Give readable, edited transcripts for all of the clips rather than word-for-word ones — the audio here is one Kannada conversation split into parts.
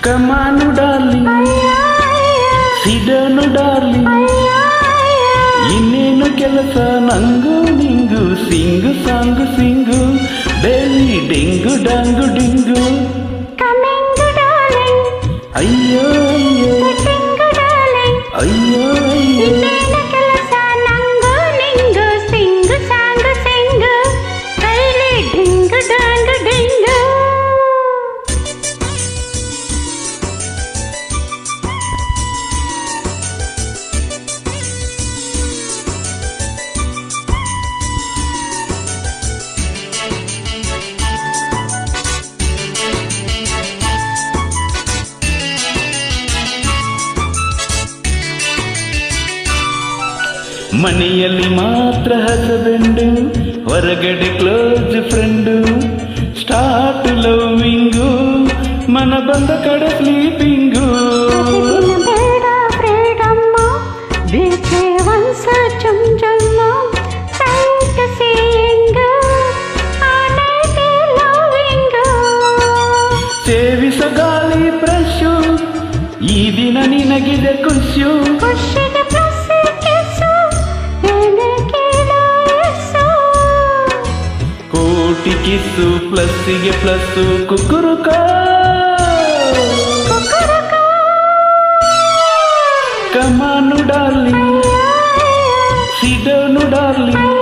ಕಮಾನು ಡಾರ್ಲಿಂಗ್, ಸಿಡನು ಡಾರ್ಲಿಂಗ್, ಇನ್ನೇನು ಕೆಲಸ ನಂಗು ನಿಂಗು, ಸಿಂಗು ಸಾಂಗು ಸಿಂಗು, ಬೆಳಿ ಡಿಂಗು ಡಂಗು ಡಿಂಗು. ಅಯ್ಯೋ ಅಯ್ಯೋ ಅಯ್ಯೋ ಅಯ್ಯೋ ಮನೆಯಲ್ಲಿ ಮಾತ್ರ ಹಸಬೆಂಡು, ಹೊರಗಡೆ ಕ್ಲೋಸ್ ಫ್ರೆಂಡು, ಸ್ಟಾರ್ಟ್ ಲವ್ವಿಂಗು, ಮನ ಬಂದ ಕಡೆ ಸ್ಲೀಪಿಂಗು. ಸೇವಿಸ ಗಾಳಿ ಫ್ರೆಶು, ಈ ದಿನ ನಿನಗಿದೆ ಖುಷಿಯು. ಕೋಟಿ ಕಿಸ್ಸು ಪ್ಲಸ್ಸಿಗೆ ಪ್ಲಸ್ಸು ಕುಕ್ಕುರುಕ. ಕಮಾನು ಡಾರ್ಲಿಂಗ್, ಸಿಡನು ಡಾರ್ಲಿಂಗ್,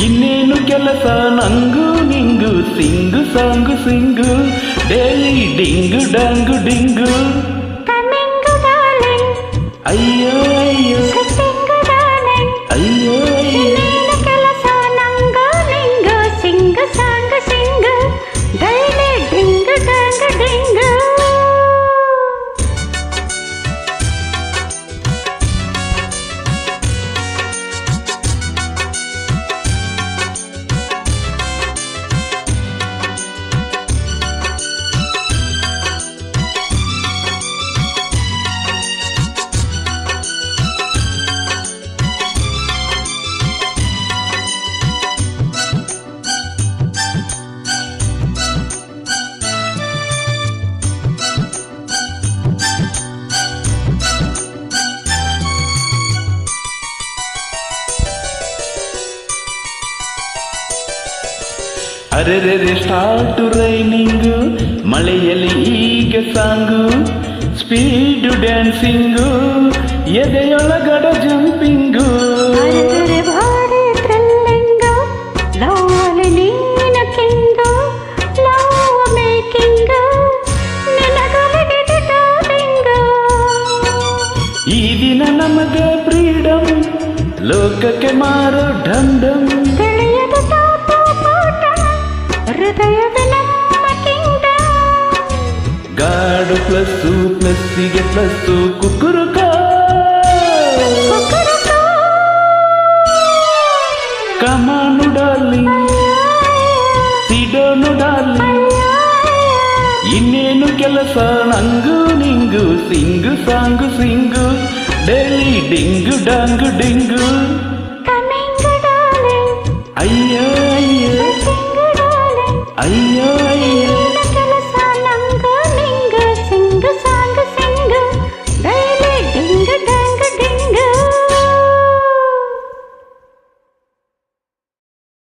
ಇನ್ನೇನು ಕೆಲಸ ನಂಗು ನಿಂಗು, ಸಿಂಗು ಸಾಂಗು ಸಿಂಗು, ಡೇಲಿ ಡಿಂಗು ಡಂಗು ಡಿಂಗು. ಅಯ್ಯೋ ಅಯ್ಯೋ ಅಯ್ಯೋ ಅಯ್ಯೋ ಅರೆರೆ ಸ್ಟಾರ್ಟು ರೈನಿಂಗು, ಮಳೆಯಲ್ಲಿ ಈಗ ಸಾಂಗು, ಸ್ಪೀಡು ಡ್ಯಾನ್ಸಿಂಗು, ಎದೆಯೊಳಗಡ ಜಂಪಿಂಗು. ಈ ದಿನ ನಮಗೆ ಫ್ರೀಡಮ್, ಲೋಕಕ್ಕೆ ಮಾರೋ ಢಮ್ ಢಮ್. ಗಾಡು ಪ್ಲಸ್ಸು ಪ್ಲಸ್ಸಿಗೆ ಪ್ಲಸ್ಸು ಕುಕ್ಕುರುಕ. ಕಮಾನು ಡಾರ್ಲಿಂಗ್, ಸಿಡನು ಡಾರ್ಲಿಂಗ್, ಇನ್ನೇನು ಕೆಲಸ ನಂಗು ನಿಂಗು, ಸಿಂಗು ಸಾಂಗು ಸಿಂಗು, ಡೇಲಿ ಡಿಂಗು ಡಂಗು ಡಿಂಗು.